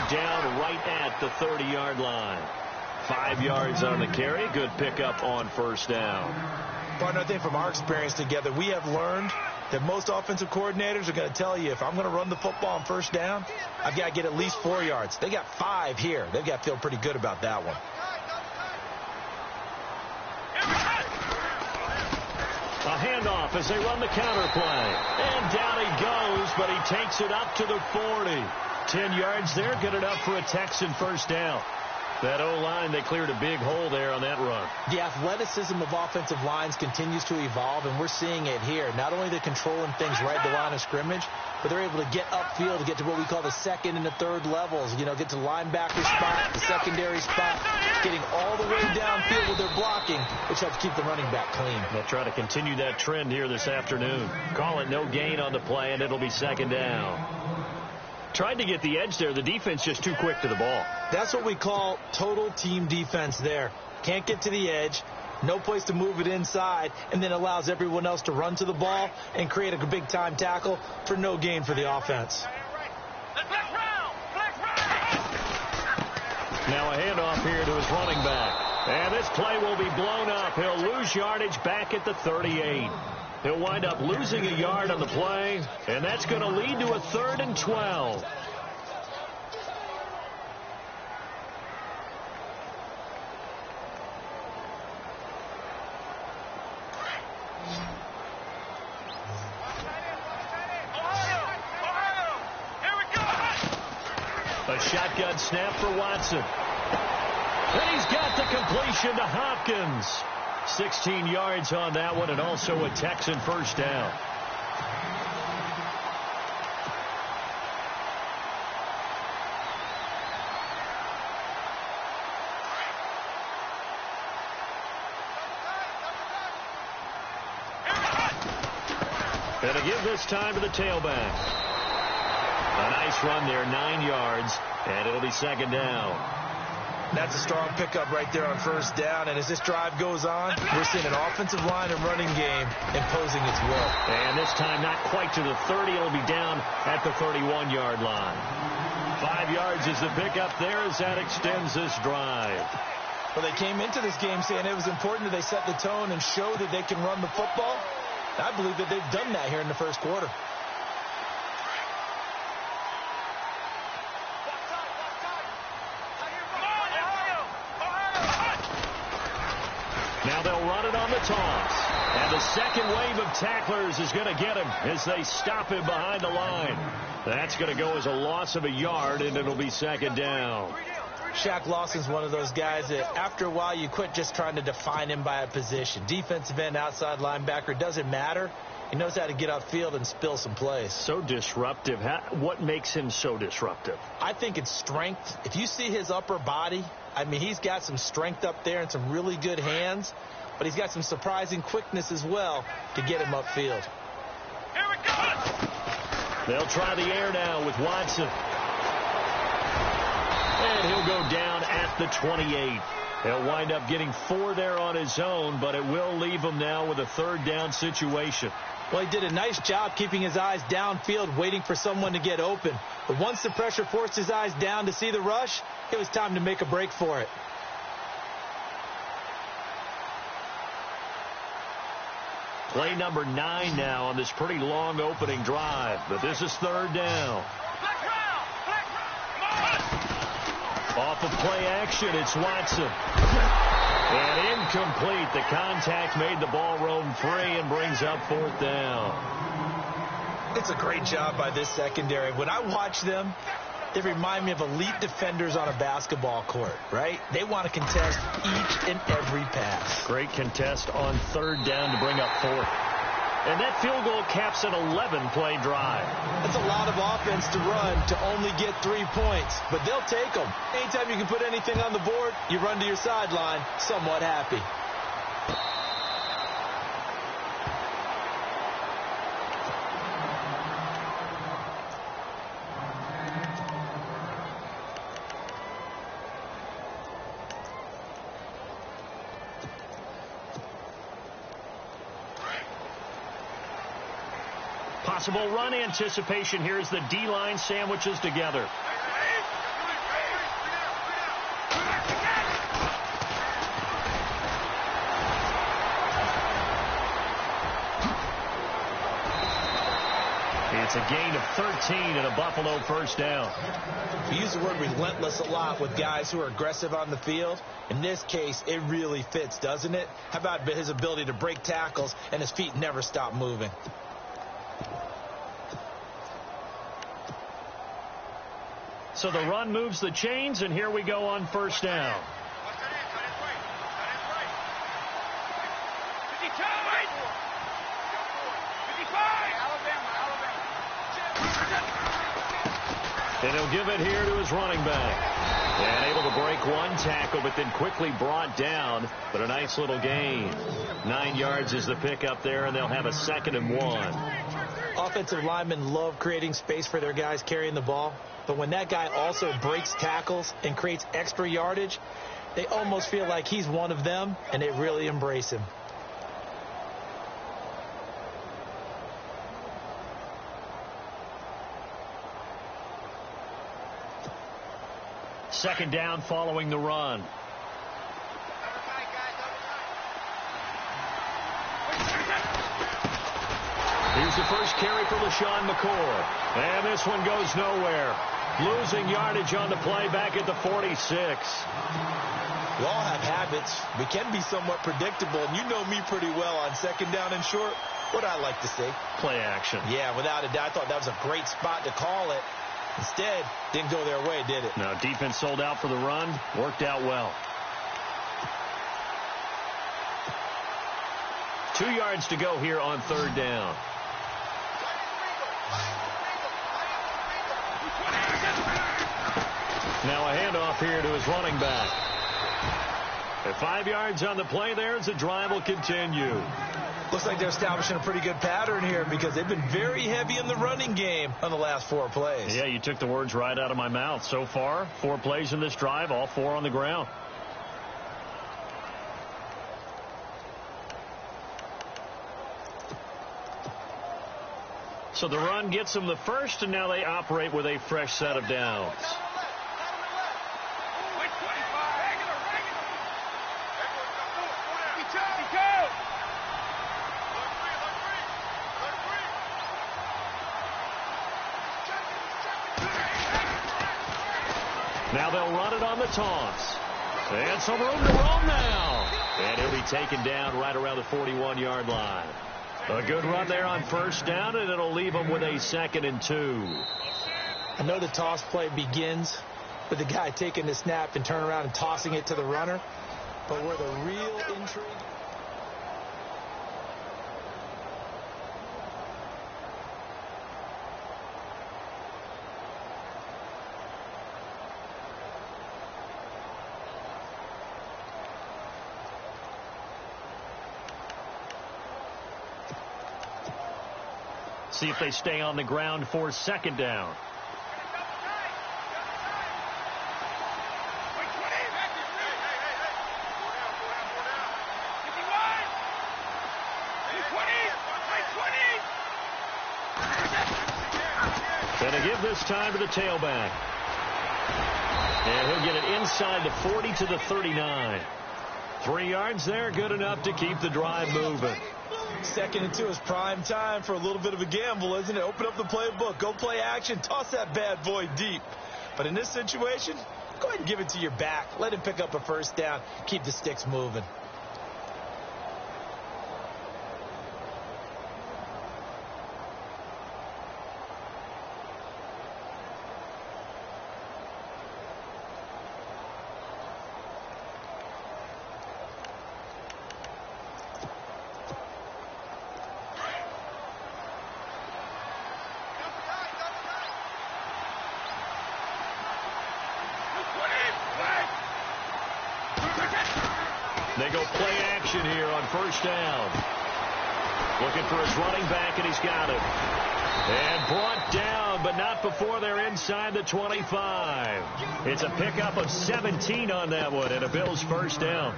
down right at the 30-yard line. 5 yards on the carry. Good pickup on first down. Partner, I think from our experience together, we have learned that most offensive coordinators are going to tell you, if I'm going to run the football on first down, I've got to get at least 4 yards. They got 5 here. They've got to feel pretty good about that one. A handoff as they run the counter play. And down he goes, but he takes it up to the 40. 10 yards there, good enough for a Texan first down. That O-line, they cleared a big hole there on that run. The athleticism of offensive lines continues to evolve, and we're seeing it here. Not only they're controlling things right at the line of scrimmage, but they're able to get upfield to get to what we call the second and the third levels. You know, get to the linebacker spot, the secondary spot, getting all the way downfield with their blocking, which helps keep the running back clean. They'll try to continue that trend here this afternoon. Call it no gain on the play, and it'll be second down. Tried to get the edge there. The defense just too quick to the ball. That's what we call total team defense there. Can't get to the edge, no place to move it inside, and then allows everyone else to run to the ball and create a big-time tackle for no gain for the offense. Now a handoff here to his running back. And this play will be blown up. He'll lose yardage back at the 38. He'll wind up losing a yard on the play, and that's going to lead to a 3rd and 12. A shotgun snap for Watson. And he's got the completion to Hopkins. 16 yards on that one, and also a Texan first down. Gonna give this time to the tailback. A nice run there, 9 yards, and it'll be second down. That's a strong pickup right there on first down, and as this drive goes on, we're seeing an offensive line and running game imposing its will. And this time not quite to the 30. It'll be down at the 31-yard line. 5 yards is the pickup there as that extends this drive. Well, they came into this game saying it was important that they set the tone and show that they can run the football. I believe that they've done that here in the first quarter. Now they'll run it on the toss. And the second wave of tacklers is going to get him as they stop him behind the line. That's going to go as a loss of a yard, and it'll be second down. Shaq Lawson's one of those guys that after a while you quit just trying to define him by a position. Defensive end, outside linebacker, doesn't matter. He knows how to get upfield and spill some plays. So disruptive. What makes him so disruptive? I think it's strength. If you see his upper body, I mean, he's got some strength up there and some really good hands, but he's got some surprising quickness as well to get him upfield. Here we go. They'll try the air now with Watson. And he'll go down at the 28. He'll wind up getting 4 there on his own, but it will leave him now with a third down situation. Well, he did a nice job keeping his eyes downfield, waiting for someone to get open. But once the pressure forced his eyes down to see the rush, it was time to make a break for it. Play number 9 now on this pretty long opening drive, but this is third down. Off of play action, it's Watson. And incomplete. The contact made the ball roam free and brings up fourth down. It's a great job by this secondary. When I watch them, they remind me of elite defenders on a basketball court, right? They want to contest each and every pass. Great contest on third down to bring up fourth. And that field goal caps an 11-play drive. That's a lot of offense to run to only get 3 points, but they'll take them. Anytime you can put anything on the board, you run to your sideline somewhat happy. Possible run anticipation here as the D-line sandwiches together. That's a gain of 13 and a Buffalo first down. We use the word relentless a lot with guys who are aggressive on the field. In this case, it really fits, doesn't it? How about his ability to break tackles and his feet never stop moving? So the run moves the chains, and here we go on first down. And he'll give it here to his running back. And able to break one tackle, but then quickly brought down. But a nice little gain. 9 yards is the pickup there, and they'll have a 2nd and 1. Offensive linemen love creating space for their guys carrying the ball. But when that guy also breaks tackles and creates extra yardage, they almost feel like he's one of them, and they really embrace him. Second down following the run. Here's the first carry for LaShawn McCoy. And this one goes nowhere. Losing yardage on the play back at the 46. We all have habits. We can be somewhat predictable, and you know me pretty well on second down and short. What I like to say? Play action. Yeah, without a doubt. I thought that was a great spot to call it. Instead, didn't go their way, did it? No, defense sold out for the run. Worked out well. 2 yards to go here on third down. Now a handoff here to his running back. At 5 yards on the play there as the drive will continue. Looks like they're establishing a pretty good pattern here because they've been very heavy in the running game on the last 4 plays. Yeah, you took the words right out of my mouth. So far, 4 plays in this drive, all 4 on the ground. So the run gets them the first, and now they operate with a fresh set of downs. Now they'll run it on the toss. And some room to roam now. And he'll be taken down right around the 41-yard line. A good run there on first down, and it'll leave them with a 2nd and 2. I know the toss play begins with the guy taking the snap and turn around and tossing it to the runner. But where the real intrigue... See if they stay on the ground for second down. And they give this time to the tailback. And he'll get it inside the 40 to the 39. 3 yards there, good enough to keep the drive moving. 2nd and 2 is prime time for a little bit of a gamble, isn't it? Open up the playbook, go play action, toss that bad boy deep. But in this situation, go ahead and give it to your back. Let him pick up a first down, keep the sticks moving. They go play action here on first down. Looking for his running back, and he's got it. And brought down, but not before they're inside the 25. It's a pickup of 17 on that one, and a Bills first down.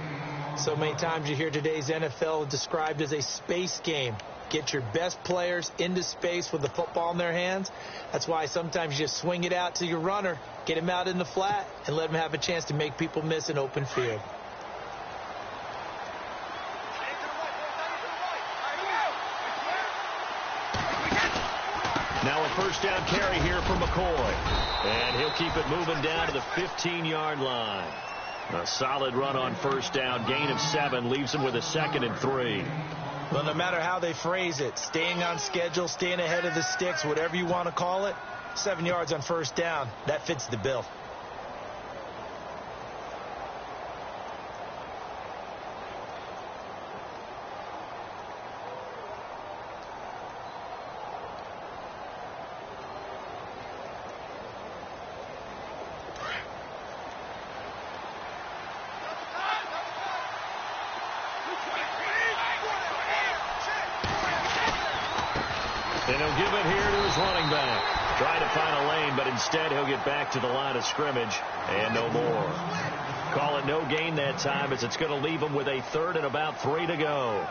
So many times you hear today's NFL described as a space game. Get your best players into space with the football in their hands. That's why sometimes you just swing it out to your runner, get him out in the flat, and let him have a chance to make people miss an open field. Now a first down carry here for McCoy. And he'll keep it moving down to the 15-yard line. A solid run on first down. Gain of 7 leaves him with a 2nd and 3. Well, no matter how they phrase it, staying on schedule, staying ahead of the sticks, whatever you want to call it, 7 yards on first down, that fits the bill. And he'll give it here to his running back. Trying to find a lane, but instead he'll get back to the line of scrimmage and no more. Call it no gain that time, as it's going to leave him with a 3rd and about 3 to go.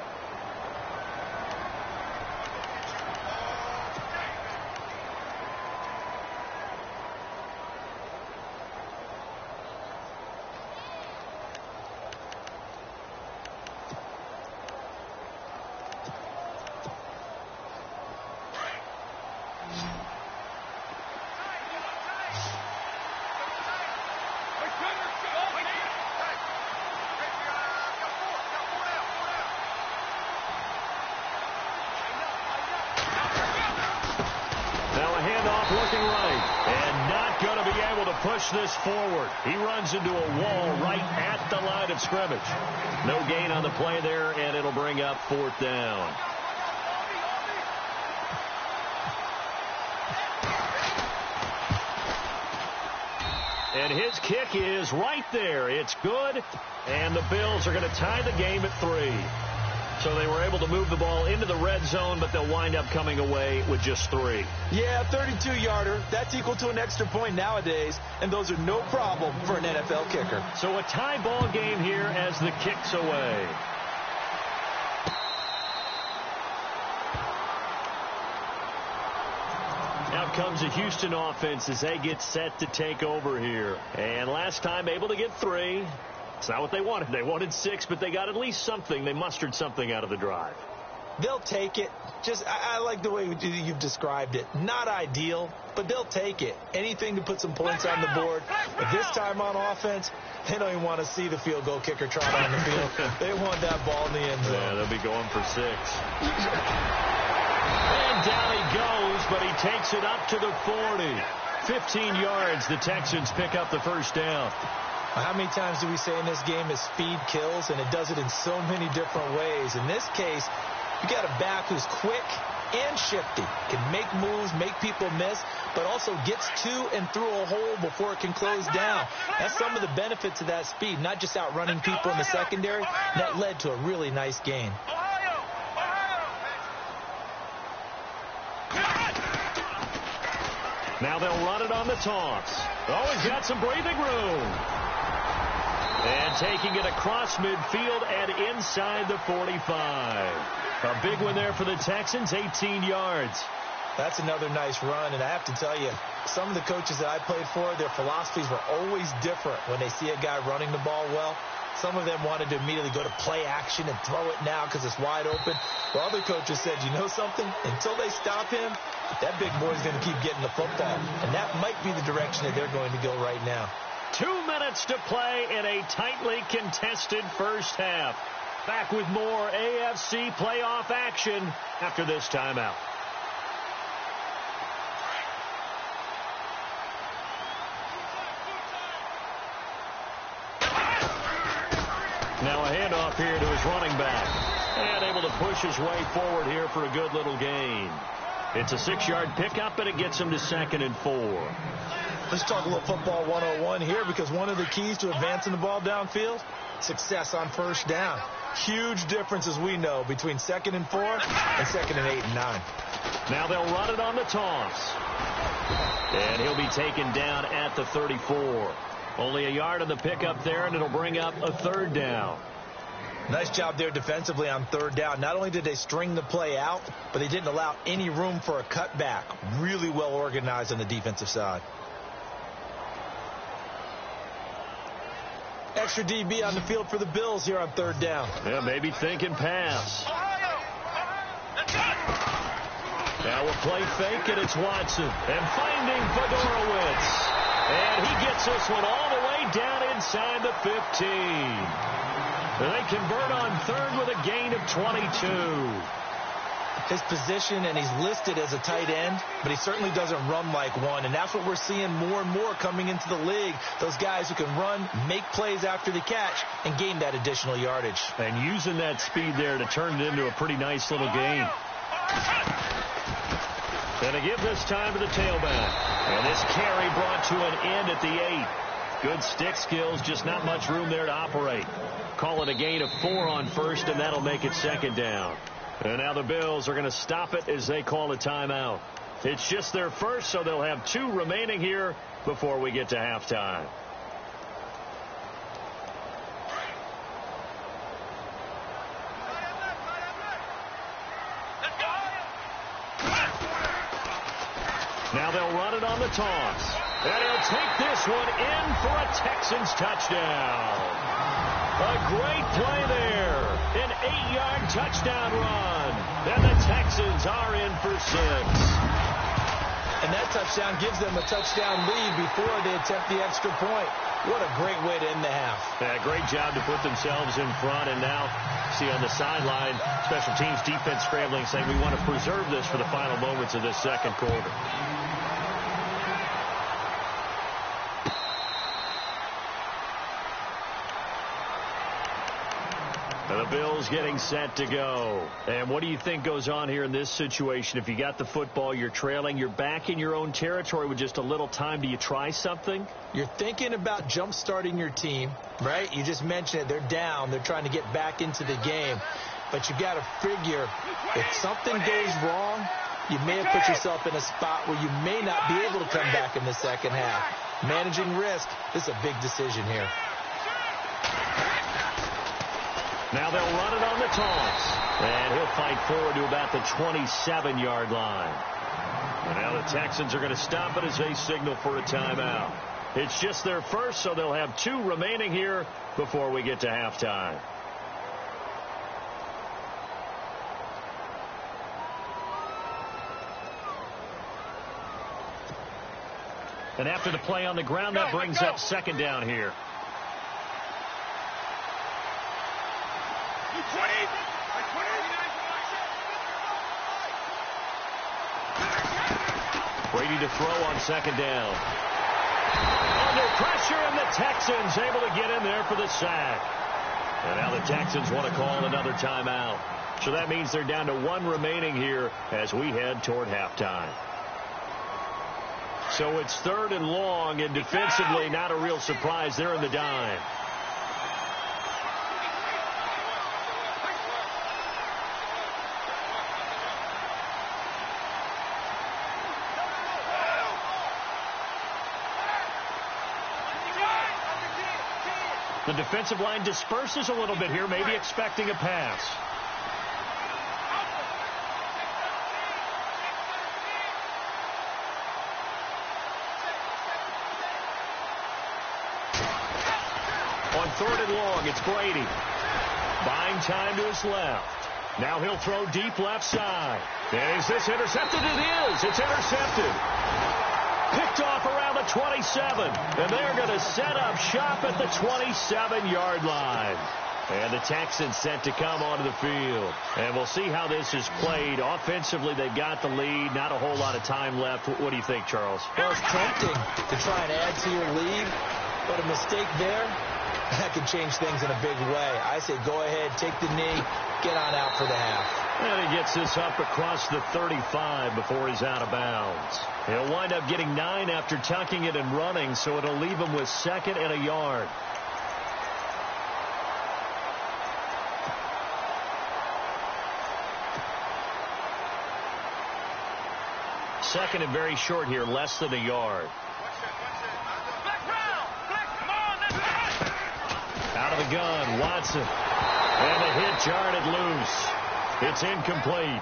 Looking right, and not going to be able to push this forward. He runs into a wall right at the line of scrimmage. No gain on the play there, and it'll bring up 4th down. And his kick is right there. It's good, and the Bills are going to tie the game at 3. So they were able to move the ball into the red zone, but they'll wind up coming away with just 3. Yeah, 32-yarder. That's equal to an extra point nowadays, and those are no problem for an NFL kicker. So a tie ball game here as the kick's away. Out comes the Houston offense as they get set to take over here. And last time able to get 3. It's not what they wanted. They wanted 6, but they got at least something. They mustered something out of the drive. They'll take it. I like the way you've described it. Not ideal, but they'll take it. Anything to put some points on the board. But this time on offense, they don't even want to see the field goal kicker trot on the field. They want that ball in the end zone. Yeah, they'll be going for 6. And down he goes, but he takes it up to the 40. 15 yards. The Texans pick up the first down. How many times do we say in this game is speed kills, and it does it in so many different ways. In this case, you got a back who's quick and shifty, can make moves, make people miss, but also gets to and through a hole before it can close down. That's some of the benefits of that speed, not just outrunning people in the secondary. That led to a really nice gain. Now they'll run it on the toss. Oh, he's got some breathing room. And taking it across midfield and inside the 45. A big one there for the Texans, 18 yards. That's another nice run, and I have to tell you, some of the coaches that I played for, their philosophies were always different when they see a guy running the ball well. Some of them wanted to immediately go to play action and throw it now because it's wide open. While other coaches said, you know something? Until they stop him, that big boy's going to keep getting the football. And that might be the direction that they're going to go right now. 2 minutes to play in a tightly contested first half. Back with more AFC playoff action after this timeout. Now a handoff here to his running back. And able to push his way forward here for a good little gain. It's a 6-yard pickup, and it gets him to 2nd and 4. Let's talk a little football 101 here, because one of the keys to advancing the ball downfield, success on first down. Huge difference, as we know, between 2nd and 4 and 2nd and 8 and 9. Now they'll run it on the toss. And he'll be taken down at the 34. Only a yard on the pickup there, and it'll bring up a 3rd down. Nice job there defensively on 3rd down. Not only did they string the play out, but they didn't allow any room for a cutback. Really well organized on the defensive side. Extra DB on the field for the Bills here on 3rd down. Yeah, maybe thinking pass. Now we'll play fake, and it's Watson. And finding Fedorowicz. And he gets this one all the way down inside the 15. And they convert on third with a gain of 22. His position, and he's listed as a tight end, but he certainly doesn't run like one. And that's what we're seeing more and more coming into the league. Those guys who can run, make plays after the catch, and gain that additional yardage. And using that speed there to turn it into a pretty nice little gain. And to give this time to the tailback. And this carry brought to an end at the 8. Good stick skills, just not much room there to operate. Call it a gain of 4 on first, and that'll make it second down. And now the Bills are going to stop it as they call a timeout. It's just their first, so they'll have 2 remaining here before we get to halftime. Now they'll run it on the toss. And he'll take this one in for a Texans touchdown. A great play there. An 8-yard touchdown run. And the Texans are in for 6. And that touchdown gives them a touchdown lead before they attempt the extra point. What a great way to end the half. Yeah, great job to put themselves in front. And now, see on the sideline, special teams defense scrambling, saying we want to preserve this for the final moments of this second quarter. The Bills getting set to go. And what do you think goes on here in this situation? If you got the football, you're trailing, you're back in your own territory with just a little time. Do you try something? You're thinking about jump-starting your team, right? You just mentioned it. They're down. They're trying to get back into the game. But you've got to figure if something goes wrong, you may have put yourself in a spot where you may not be able to come back in the second half. Managing risk, this is a big decision here. Now they'll run it on the toss. And he'll fight forward to about the 27-yard line. And now the Texans are going to stop it as they signal for a timeout. It's just their first, so they'll have 2 remaining here before we get to halftime. And after the play on the ground, that brings up second down here. Brady to throw on second down. Under pressure, and the Texans able to get in there for the sack. And now the Texans want to call another timeout. So that means they're down to 1 remaining here as we head toward halftime. So it's 3rd and long, and defensively not a real surprise. They're in the dime. The defensive line disperses a little bit here, maybe expecting a pass. On 3rd and long, it's Brady. Buying time to his left. Now he'll throw deep left side. And is this intercepted? It is. It's intercepted. Picked off around the 27. And they're going to set up shop at the 27-yard line. And the Texans set to come onto the field. And we'll see how this is played. Offensively, they've got the lead. Not a whole lot of time left. What do you think, Charles? Well, it's tempting to try and add to your lead. But a mistake there, that could change things in a big way. I say go ahead, take the knee, get on out for the half. And he gets this up across the 35 before he's out of bounds. He'll wind up getting 9 after tucking it and running, so it'll leave him with 2nd and a yard. Second and very short here, less than a yard. Out of the gun, Watson. And the hit jarred it loose. It's incomplete.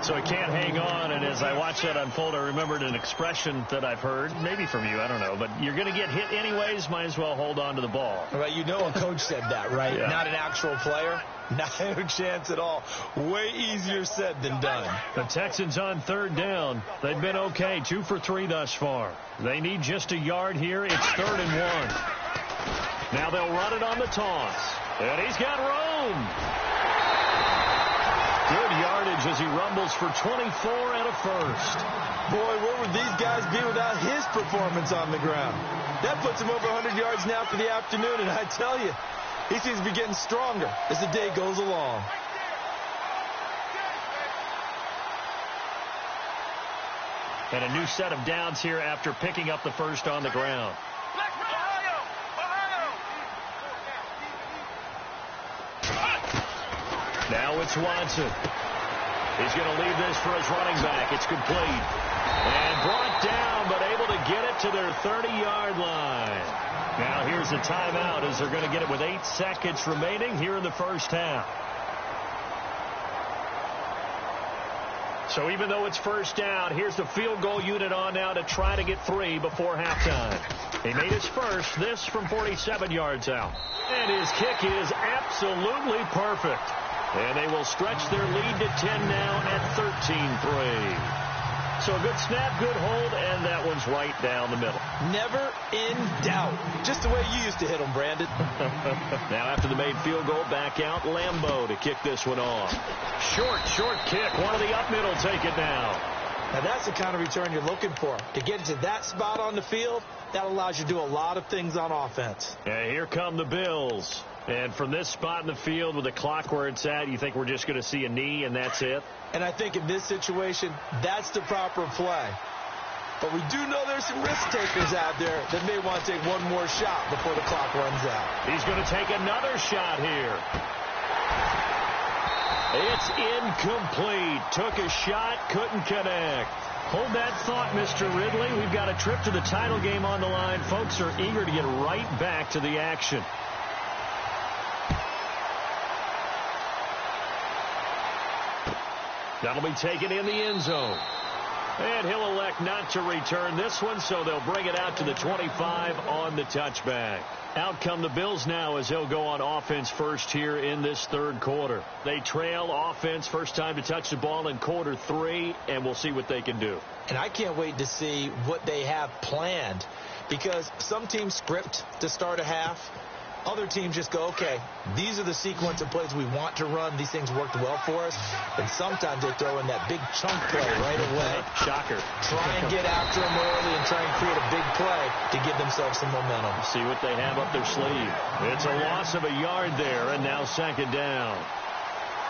So he can't hang on, and as I watch that unfold, I remembered an expression that I've heard, maybe from you, I don't know, but you're going to get hit anyways, might as well hold on to the ball. Right, you know a coach said that, right? Yeah. Not an actual player. Not a chance at all. Way easier said than done. The Texans on third down. They've been okay, 2 for 3 thus far. They need just a yard here. It's 3rd and 1. Now they'll run it on the toss. And he's got room. Good yardage as he rumbles for 24 and a first. Boy, where would these guys be without his performance on the ground? That puts him over 100 yards now for the afternoon, and I tell you, he seems to be getting stronger as the day goes along. And a new set of downs here after picking up the first on the ground. Now it's Watson. He's going to leave this for his running back. It's complete. And brought down, but able to get it to their 30-yard line. Now here's a timeout as they're going to get it with 8 seconds remaining here in the first half. So even though it's first down, here's the field goal unit on now to try to get 3 before halftime. He made his first, this from 47 yards out. And his kick is absolutely perfect. And they will stretch their lead to 10 now at 13-3. So a good snap, good hold, and that one's right down the middle. Never in doubt. Just the way you used to hit them, Brandon. Now after the made field goal, back out Lambeau to kick this one off. Short kick. One of the up middle take it now. Now that's the kind of return you're looking for. To get it to that spot on the field, that allows you to do a lot of things on offense. And here come the Bills. And from this spot in the field with the clock where it's at, you think we're just going to see a knee and that's it? And I think in this situation, that's the proper play. But we do know there's some risk takers out there that may want to take one more shot before the clock runs out. He's going to take another shot here. It's incomplete. Took a shot, couldn't connect. Hold that thought, Mr. Ridley. We've got a trip to the title game on the line. Folks are eager to get right back to the action. That'll be taken in the end zone. And he'll elect not to return this one, so they'll bring it out to the 25 on the touchback. Out come the Bills now as they'll go on offense first here in this third quarter. They trail offense, first time to touch the ball in quarter 3, and we'll see what they can do. And I can't wait to see what they have planned, because some teams script to start a half. Other teams just go, okay, these are the sequence of plays we want to run. These things worked well for us. And sometimes they throw in that big chunk play right away. Shocker. Try and get after them early and try and create a big play to give themselves some momentum. See what they have up their sleeve. It's a loss of a yard there, and now second down.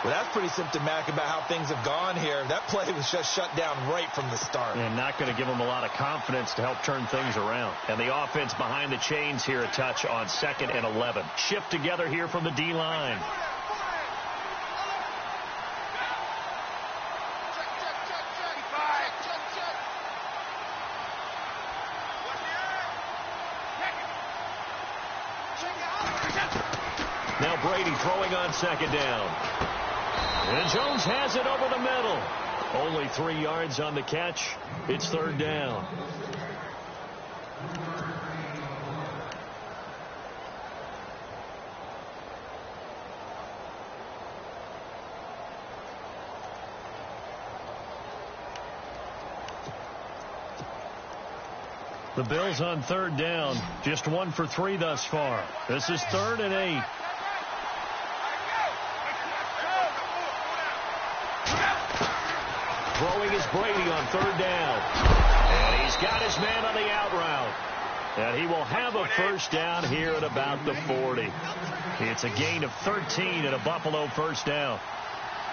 Well, that's pretty symptomatic about how things have gone here. That play was just shut down right from the start. And not going to give them a lot of confidence to help turn things around. And the offense behind the chains here a touch on 2nd and 11. Shift together here from the D-line. Now Brady throwing on second down. And Jones has it over the middle. Only 3 yards on the catch. It's third down. The Bills on third down. Just 1 for 3 thus far. This is 3rd and 8. Throwing is Brady on third down. And he's got his man on the out route. And he will have a first down here at about the 40. It's a gain of 13 and a Buffalo first down.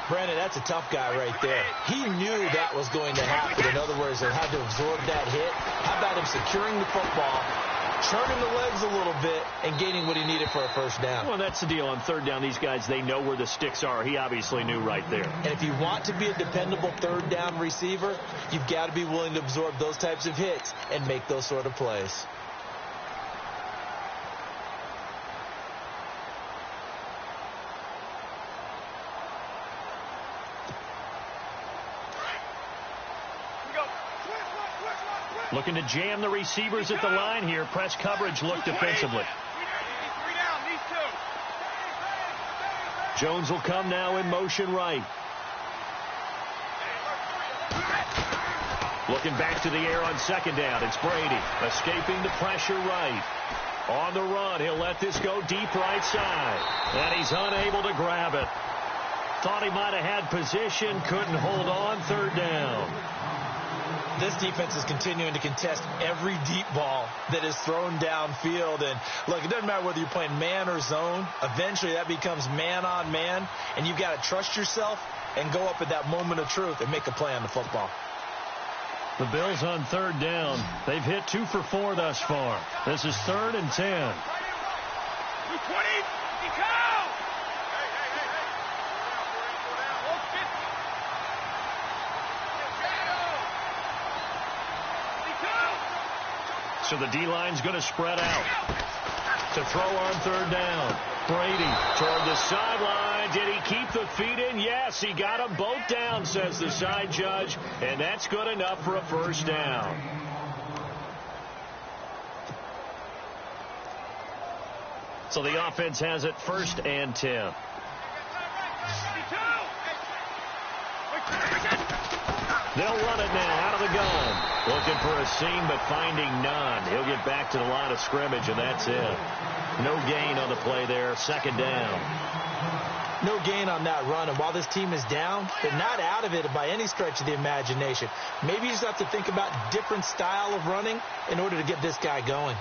Brandon, that's a tough guy right there. He knew that was going to happen. In other words, he had to absorb that hit. How about him securing the football, turning the legs a little bit, and gaining what he needed for a first down? Well, that's the deal. On third down, these guys, they know where the sticks are. He obviously knew right there. And if you want to be a dependable third down receiver, you've got to be willing to absorb those types of hits and make those sort of plays. Looking to jam the receivers at the line here. Press coverage look defensively. Jones will come now in motion right. Looking back to the air on second down. It's Brady escaping the pressure right. On the run, he'll let this go deep right side. And he's unable to grab it. Thought he might have had position, couldn't hold on. Third down. This defense is continuing to contest every deep ball that is thrown downfield. And, look, it doesn't matter whether you're playing man or zone. Eventually, that becomes man on man. And you've got to trust yourself and go up at that moment of truth and make a play on the football. The Bills on third down. They've hit 2 for 4 thus far. This is 3rd and 10. So the D-line's going to spread out to throw on third down. Brady toward the sideline. Did he keep the feet in? Yes, he got them both down, says the side judge, and that's good enough for a first down. So the offense has it 1st and 10. They'll run it now out of the gun. Looking for a seam, but finding none. He'll get back to the line of scrimmage, and that's it. No gain on the play there. 2nd down. No gain on that run. And while this team is down, they're not out of it by any stretch of the imagination. Maybe you just have to think about different style of running in order to get this guy going.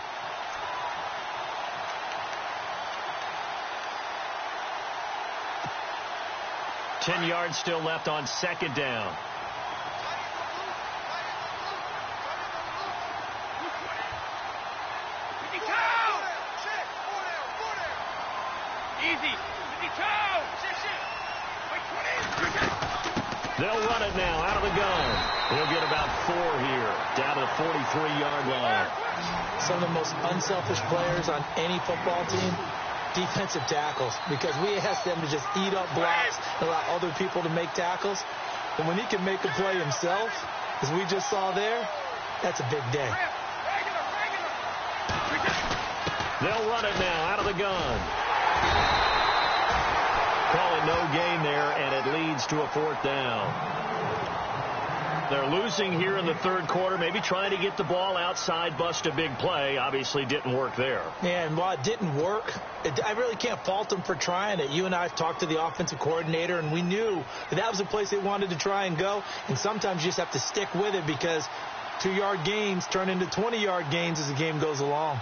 Ten yards still left on 2nd down. They'll run it now out of the gun. He'll get about 4 here, down to the 43-yard line. Some of the most unselfish players on any football team, defensive tackles, because we ask them to just eat up blocks and allow other people to make tackles. And when he can make a play himself, as we just saw there, that's a big day. They'll run it now out of the gun. Calling no gain there, and it leads to a 4th down. They're losing here in the 3rd quarter, maybe trying to get the ball outside, bust a big play. Obviously didn't work there. Yeah, and while it didn't work, I really can't fault them for trying it. You and I have talked to the offensive coordinator, and we knew that was a place they wanted to try and go. And sometimes you just have to stick with it because 2-yard gains turn into 20-yard gains as the game goes along.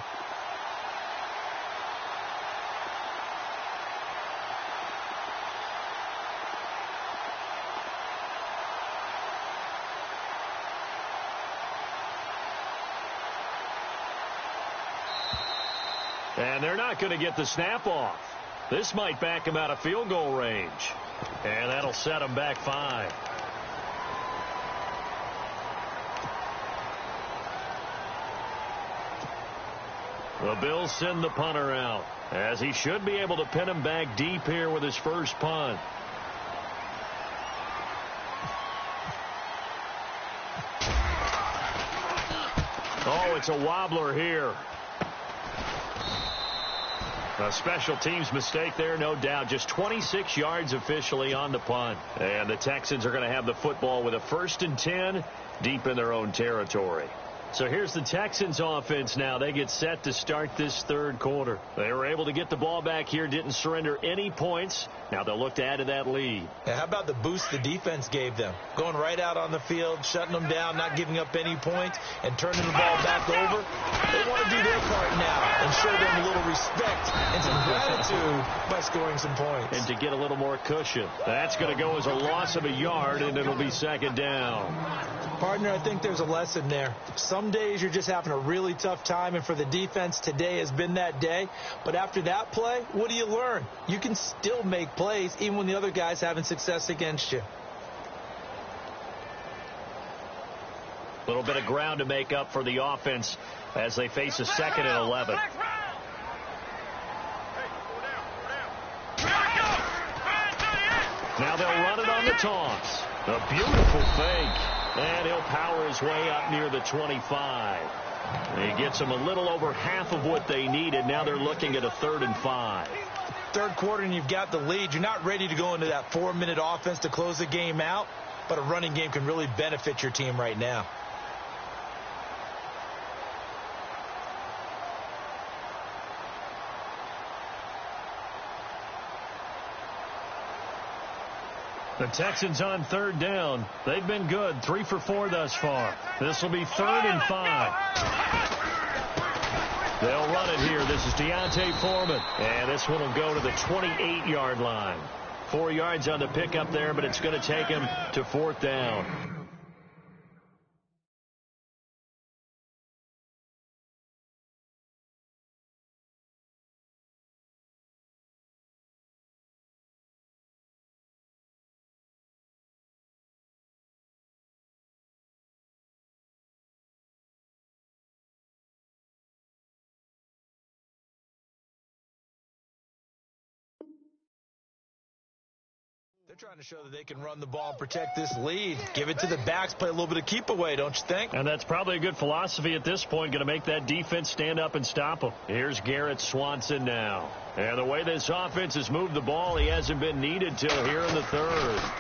And they're not going to get the snap off. This might back him out of field goal range. And that'll set him back 5. The Bills send the punter out, as he should be able to pin him back deep here with his first punt. Oh, it's a wobbler here. A special teams mistake there, no doubt. Just 26 yards officially on the punt. And the Texans are going to have the football with a 1st and 10 deep in their own territory. So here's the Texans offense now. They get set to start this 3rd quarter. They were able to get the ball back here, didn't surrender any points. Now they'll look to add to that lead. Yeah, how about the boost the defense gave them? Going right out on the field, shutting them down, not giving up any points, and turning the ball back over. They want to do their part now and show them a little respect and some gratitude by scoring some points. And to get a little more cushion. That's going to go as a loss of a yard, and it'll be 2nd down. Partner, I think there's a lesson there. Some days you're just having a really tough time, and for the defense, today has been that day. But after that play, what do you learn? You can still make plays even when the other guy's having success against you. A little bit of ground to make up for the offense as they face a 2nd and 11. Now they'll run it on the toss. A beautiful fake. And he'll power his way up near the 25. He gets them a little over half of what they needed. Now they're looking at a 3rd and 5. Third quarter and you've got the lead. You're not ready to go into that 4-minute offense to close the game out, but a running game can really benefit your team right now. The Texans on 3rd down. They've been good, 3 for 4 thus far. This will be 3rd and 5. They'll run it here. This is Deontay Foreman. And this one will go to the 28-yard line. 4 yards on the pickup there, but it's going to take him to 4th down. They're trying to show that they can run the ball and protect this lead. Give it to the backs, play a little bit of keep away, don't you think? And that's probably a good philosophy at this point, going to make that defense stand up and stop them. Here's Garrett Swanson now. And the way this offense has moved the ball, he hasn't been needed till here in the 3rd.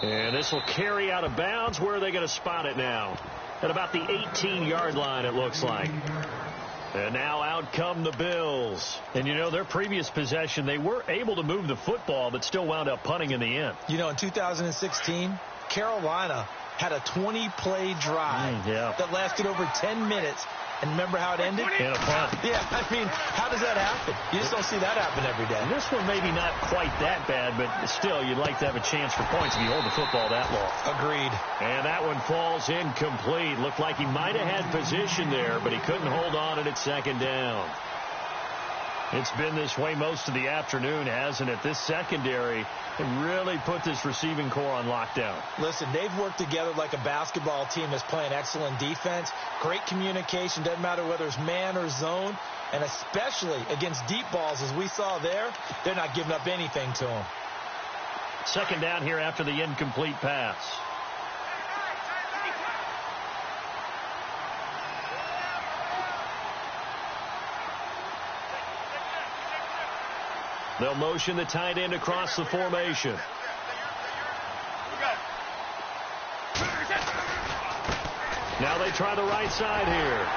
And this will carry out of bounds. Where are they going to spot it now? At about the 18-yard line, it looks like. And now out come the Bills. And, you know, their previous possession, they were able to move the football, but still wound up punting in the end. You know, in 2016, Carolina had a 20-play drive that lasted over 10 minutes. And remember how it ended? In a punt. Yeah, I mean, how does that happen? You just don't see that happen every day. And this one maybe not quite that bad, but still, you'd like to have a chance for points if you hold the football that long. Agreed. And that one falls incomplete. Looked like he might have had position there, but he couldn't hold on at 2nd down. It's been this way most of the afternoon, hasn't it? This secondary really put this receiving core on lockdown. Listen, they've worked together like a basketball team that's playing excellent defense. Great communication. Doesn't matter whether it's man or zone. And especially against deep balls, as we saw there, they're not giving up anything to them. 2nd down here after the incomplete pass. They'll motion the tight end across the formation. Now they try the right side here.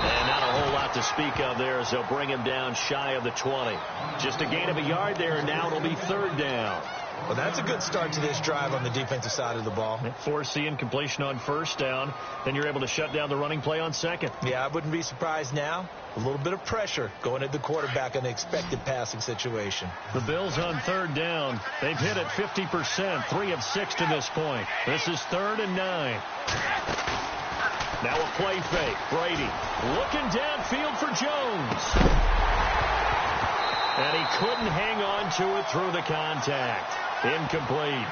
And not a whole lot to speak of there as they'll bring him down shy of the 20. Just a gain of a yard there, and now it'll be 3rd down. Well, that's a good start to this drive on the defensive side of the ball. Force the incompletion on 1st down. Then you're able to shut down the running play on 2nd. Yeah, I wouldn't be surprised now. A little bit of pressure going at the quarterback in the expected passing situation. The Bills on 3rd down. They've hit it 50%, 3 of 6 to this point. This is 3rd and 9. Now a play fake. Brady looking downfield for Jones. And he couldn't hang on to it through the contact. Incomplete.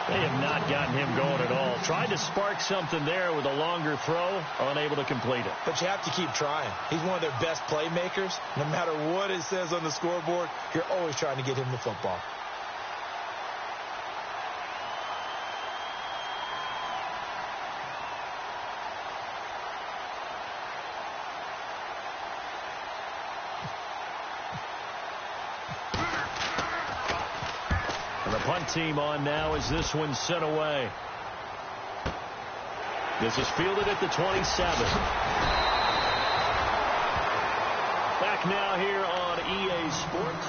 They have not gotten him going at all. Tried to spark something there with a longer throw, unable to complete it. But you have to keep trying. He's one of their best playmakers. No matter what it says on the scoreboard, you're always trying to get him the football. Punt team on now as this one's sent away. This is fielded at the 27. Back now here on EA Sports.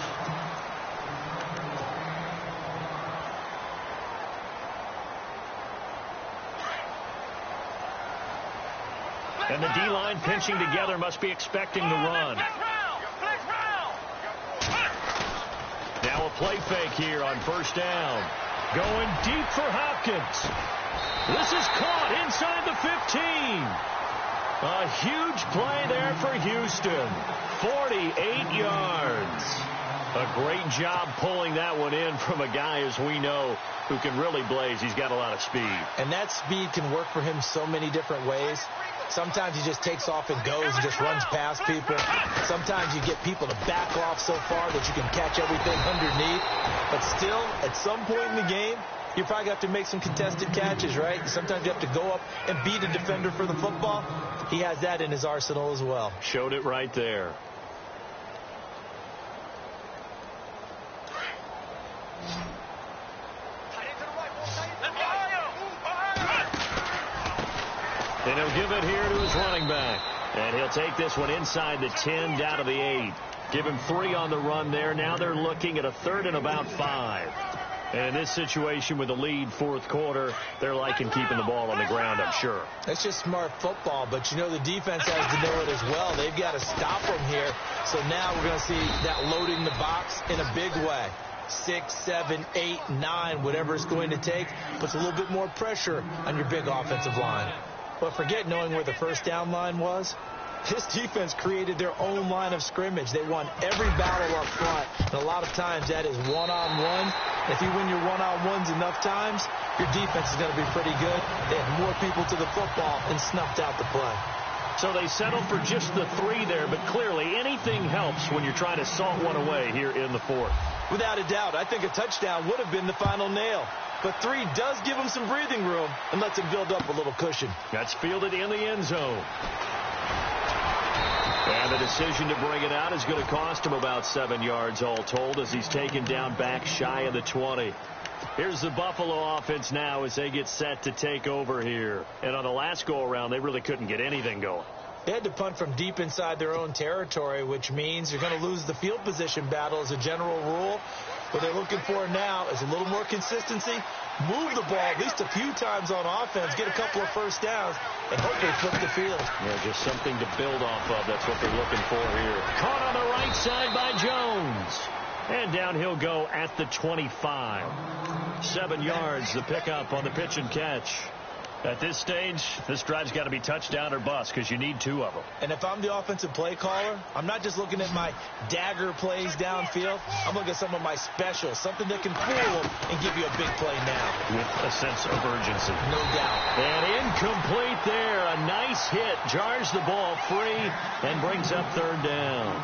And the D-line pinching together, must be expecting the run. Now a play fake here on 1st down. Going deep for Hopkins. This is caught inside the 15. A huge play there for Houston. 48 yards. A great job pulling that one in from a guy, as we know, who can really blaze. He's got a lot of speed. And that speed can work for him so many different ways. Sometimes he just takes off and goes and just runs past people. Sometimes you get people to back off so far that you can catch everything underneath. But still, at some point in the game, you probably have to make some contested catches, right? Sometimes you have to go up and beat a defender for the football. He has that in his arsenal as well. Showed it right there. And he'll give it here to his running back. And he'll take this one inside the 10 down to the 8. Give him 3 on the run there. Now they're looking at a 3rd and about 5. And in this situation with the lead fourth quarter, they're liking keeping the ball on the ground, I'm sure. That's just smart football, but you know the defense has to know it as well. They've got to stop them here. So now we're going to see that loading the box in a big way. 6, 7, 8, 9, whatever it's going to take, puts a little bit more pressure on your big offensive line. But forget knowing where the first down line was. This defense created their own line of scrimmage. They won every battle up front, and a lot of times that is one-on-one. If you win your one-on-ones enough times, your defense is going to be pretty good. They had more people to the football and snuffed out the play. So they settled for just the 3 there, but clearly anything helps when you're trying to salt one away here in the fourth. Without a doubt, I think a touchdown would have been the final nail. But 3 does give him some breathing room and lets him build up a little cushion. That's fielded in the end zone. And the decision to bring it out is going to cost him about 7 yards all told as he's taken down back shy of the 20. Here's the Buffalo offense now as they get set to take over here. And on the last go-around, they really couldn't get anything going. They had to punt from deep inside their own territory, which means you're going to lose the field position battle as a general rule. What they're looking for now is a little more consistency, move the ball at least a few times on offense, get a couple of first downs, and hopefully flip the field. Yeah, just something to build off of. That's what they're looking for here. Caught on the right side by Jones. And down he'll go at the 25. 7 yards, the pickup on the pitch and catch. At this stage, this drive's got to be touchdown or bust because you need 2 of them. And if I'm the offensive play caller, I'm not just looking at my dagger plays downfield. I'm looking at some of my specials, something that can fool them and give you a big play now. With a sense of urgency. No doubt. And incomplete there. A nice hit. Jars the ball free and brings up 3rd down.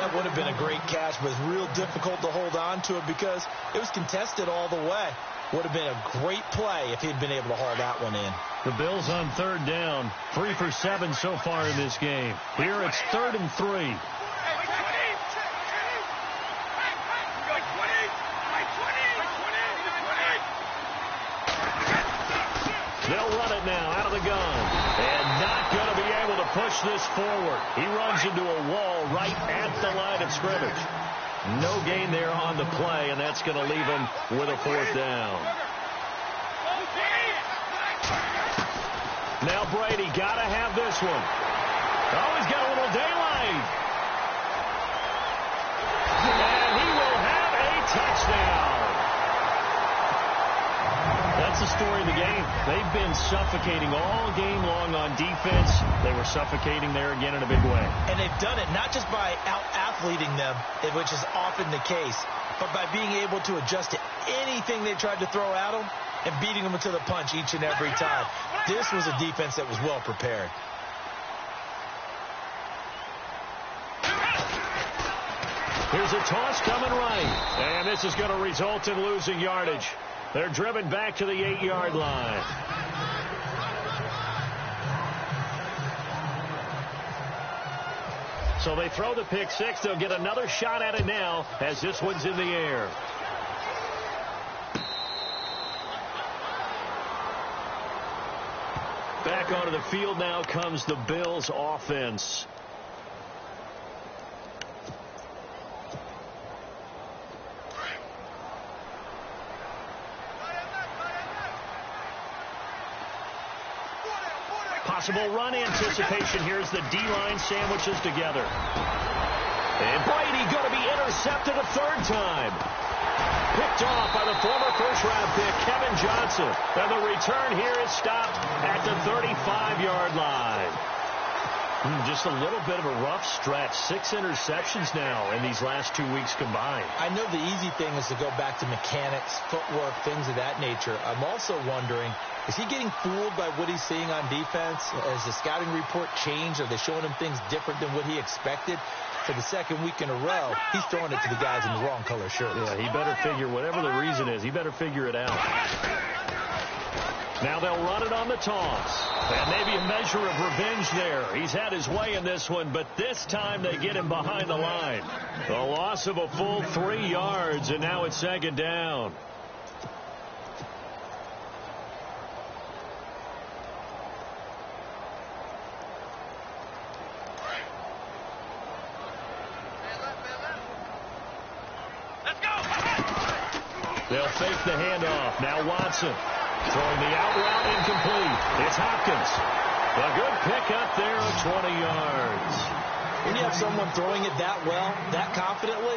That would have been a great catch, but it's real difficult to hold on to it because it was contested all the way. Would have been a great play if he'd been able to haul that one in. The Bills on 3rd down. 3 for 7 so far in this game. Here it's 3rd and 3. They'll run it now out of the gun. And not going to be able to push this forward. He runs into a wall right at the line of scrimmage. No gain there on the play, and that's going to leave him with a 4th down. Now Brady got to have this one. Oh, he's got a little daylight. And he will have a touchdown. That's the story of the game. They've been suffocating all game long on defense. They were suffocating there again in a big way. And they've done it not just by out-athleting them, which is often the case, but by being able to adjust to anything they tried to throw at them and beating them to the punch each and every time. This was a defense that was well prepared. Here's a toss coming right. And this is going to result in losing yardage. They're driven back to the 8-yard line. So they throw the pick 6. They'll get another shot at it now as this one's in the air. Back onto the field now comes the Bills offense. Possible run anticipation. Here's the D-line sandwiches together. And Brady going to be intercepted a 3rd time. Picked off by the former first-round pick, Kevin Johnson. And the return here is stopped at the 35-yard line. Just a little bit of a rough stretch. 6 interceptions now in these last 2 weeks combined. I know the easy thing is to go back to mechanics, footwork, things of that nature. I'm also wondering, is he getting fooled by what he's seeing on defense? Has the scouting report changed? Are they showing him things different than what he expected? For the second week in a row, he's throwing it to the guys in the wrong color shirts. Yeah, he better figure, whatever the reason is, he better figure it out. Now they'll run it on the toss. And maybe a measure of revenge there. He's had his way in this one, but this time they get him behind the line. A loss of a full 3 yards, and now it's second down. They'll fake the handoff. Now Watson throwing the out route incomplete. It's Hopkins. A good pickup there of 20 yards. When you have someone throwing it that well, that confidently,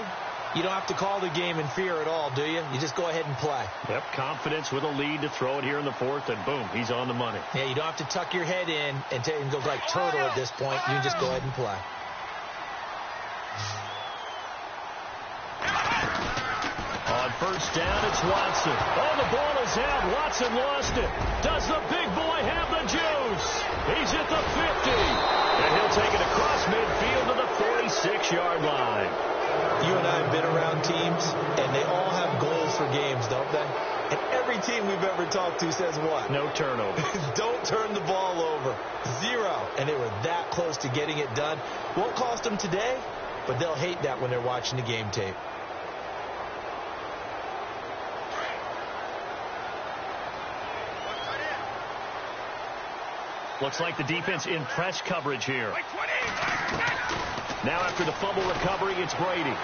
you don't have to call the game in fear at all, do you? You just go ahead and play. Yep, confidence with a lead to throw it here in the fourth, and boom, he's on the money. Yeah, you don't have to tuck your head in and go like turtle at this point. You can just go ahead and play. On first down, it's Watson. Oh, the ball is out. Watson lost it. Does the big boy have the juice? He's at the 50. And he'll take it across midfield to the 46-yard line. You and I have been around teams, and they all have goals for games, don't they? And every team we've ever talked to says what? No turnover. Don't turn the ball over. 0. And they were that close to getting it done. Won't cost them today, but they'll hate that when they're watching the game tape. Looks like the defense in press coverage here. Now after the fumble recovery, it's Brady.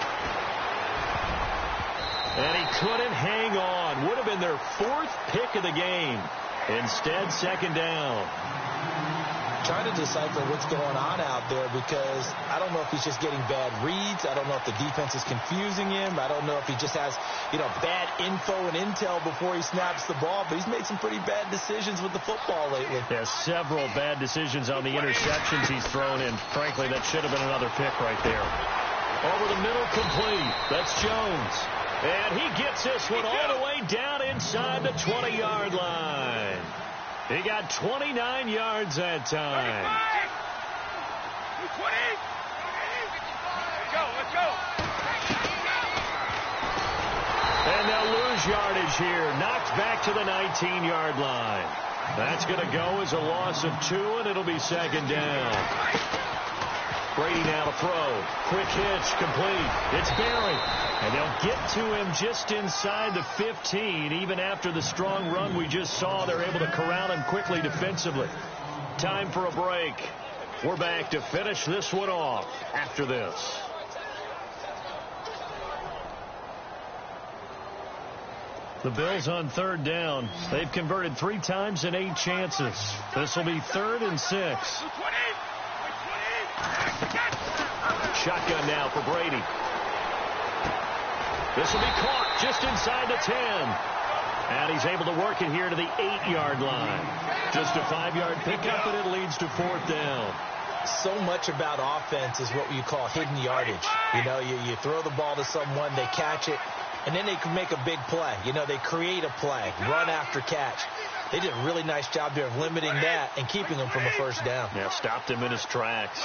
And he couldn't hang on. Would have been their 4th pick of the game. Instead, second down. Trying to decipher what's going on out there, because I don't know if he's just getting bad reads. I don't know if the defense is confusing him. I don't know if he just has, bad info and intel before he snaps the ball. But he's made some pretty bad decisions with the football lately. Yeah, several bad decisions on the interceptions he's thrown in. Frankly, that should have been another pick right there. Over the middle, complete. That's Jones. And he gets this one all the way down inside the 20-yard line. He got 29 yards that time. Let's go. And they'll lose yardage here. Knocked back to the 19-yard line. That's going to go as a loss of 2, and it'll be second down. Brady now to throw. Quick hitch, complete. It's Barry. And they'll get to him just inside the 15. Even after the strong run we just saw, they're able to corral him quickly defensively. Time for a break. We're back to finish this one off after this. The Bills on third down. They've converted 3 times in 8 chances. This will be 3rd and 6. Shotgun now for Brady. This will be caught just inside the 10. And he's able to work it here to the 8-yard line. Just a 5-yard pickup, and it leads to 4th down. So much about offense is what you call hidden yardage. You throw the ball to someone, they catch it, and then they can make a big play. They create a play, run after catch. They did a really nice job there of limiting that and keeping him from a first down. Yeah, stopped him in his tracks.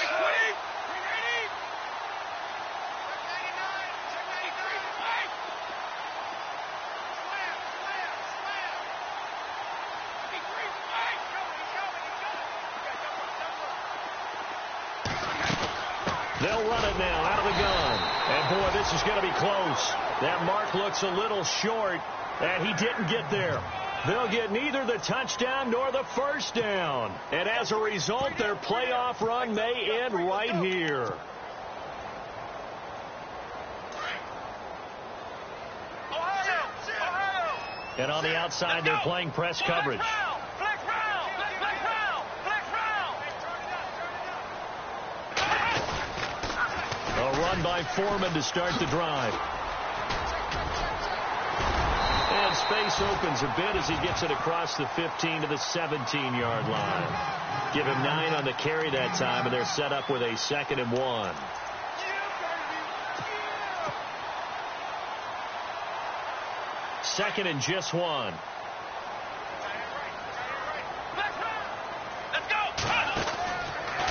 They'll run it now out of the gun. And, boy, this is going to be close. That mark looks a little short, and he didn't get there. They'll get neither the touchdown nor the first down. And as a result, their playoff run may end right here. And on the outside, they're playing press coverage. A run by Foreman to start the drive. And space opens a bit as he gets it across the 15 to the 17-yard line. Give him 9 on the carry that time, and they're set up with a 2nd and 1. Second and just 1.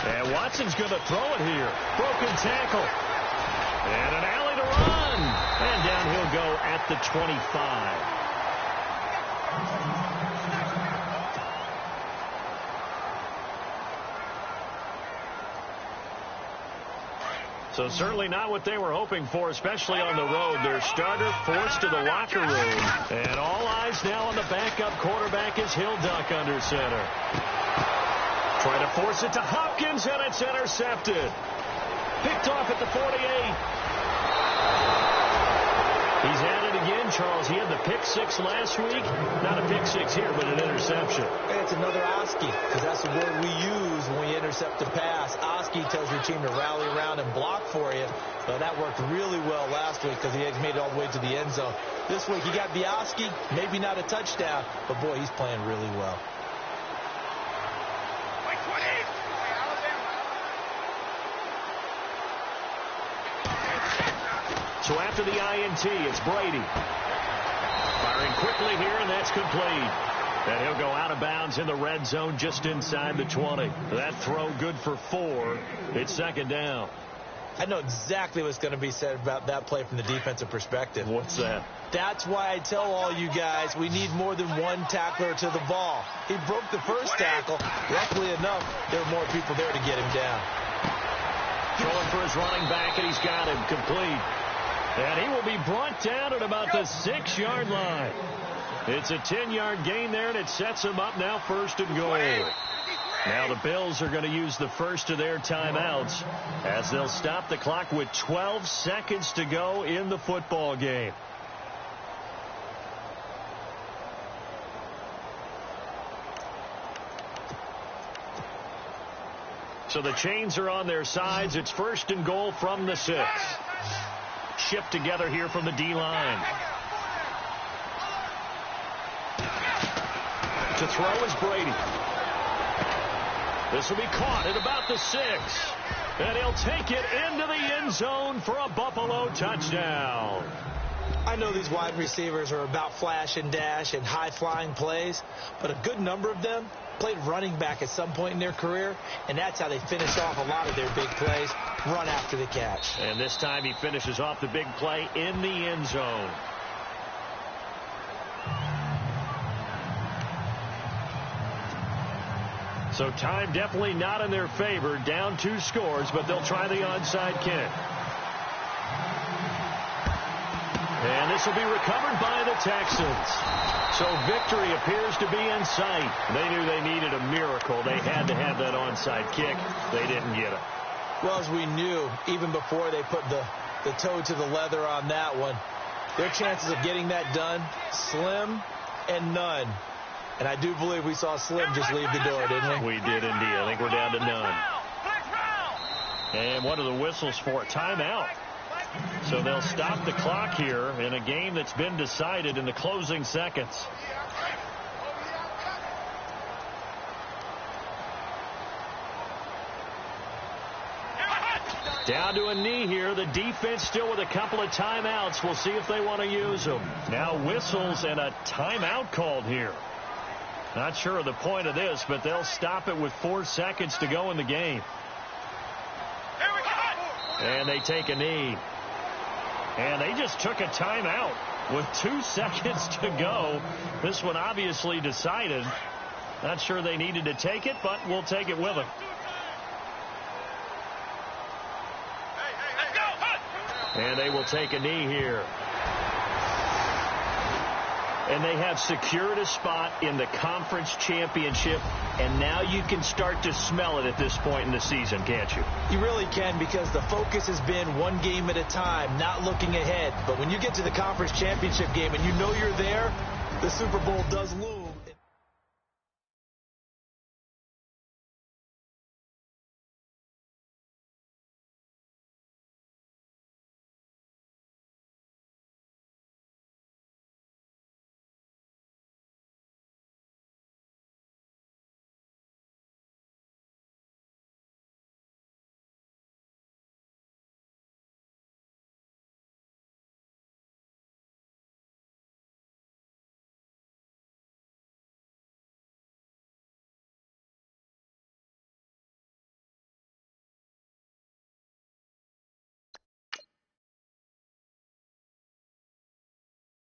And Watson's going to throw it here. Broken tackle. And an alley to run. And down he'll go at the 25. So certainly not what they were hoping for, especially on the road. Their starter forced to the locker room. And all eyes now on the backup quarterback as he'll duck under center. Try to force it to Hopkins, and it's intercepted. Picked off at the 48. He's at it again, Charles. He had the pick 6 last week. Not a pick 6 here, but an interception. And it's another Oski, because that's the word we use when we intercept a pass. Oski tells your team to rally around and block for you. But that worked really well last week because he had made it all the way to the end zone. This week he got the Oski, maybe not a touchdown, but boy, he's playing really well. So after the INT, it's Brady. Firing quickly here, and that's complete. And he'll go out of bounds in the red zone just inside the 20. That throw good for 4. It's 2nd down. I know exactly what's going to be said about that play from the defensive perspective. What's that? That's why I tell all you guys we need more than one tackler to the ball. He broke the first tackle. Luckily enough, there were more people there to get him down. Throwing for his running back, and he's got him complete. And he will be brought down at about the 6-yard line. It's a 10-yard gain there, and it sets him up now 1st and goal. Now the Bills are going to use the first of their timeouts as they'll stop the clock with 12 seconds to go in the football game. So the chains are on their sides. It's 1st and goal from the 6. Shipped together here from the D-line. To throw is Brady. This will be caught at about the 6. And he'll take it into the end zone for a Buffalo touchdown. I know these wide receivers are about flash and dash and high-flying plays, but a good number of them played running back at some point in their career, and that's how they finish off a lot of their big plays, run after the catch. And this time he finishes off the big play in the end zone. So time definitely not in their favor, down 2 scores, but they'll try the onside kick. And this will be recovered by the Texans. So victory appears to be in sight. They knew they needed a miracle. They had to have that onside kick. They didn't get it. Well, as we knew, even before they put the toe to the leather on that one, their chances of getting that done, slim and none. And I do believe we saw Slim just leave the door, didn't we? We did indeed. I think we're down to none. And what are the whistles for? Timeout. So they'll stop the clock here in a game that's been decided in the closing seconds. Down to a knee here. The defense still with a couple of timeouts. We'll see if they want to use them. Now whistles and a timeout called here. Not sure of the point of this, but they'll stop it with 4 seconds to go in the game. And they take a knee. And they just took a timeout with 2 seconds to go. This one obviously decided. Not sure they needed to take it, but we'll take it with them. And they will take a knee here. And they have secured a spot in the conference championship. And now you can start to smell it at this point in the season, can't you? You really can, because the focus has been one game at a time, not looking ahead. But when you get to the conference championship game and you know you're there, the Super Bowl does loom.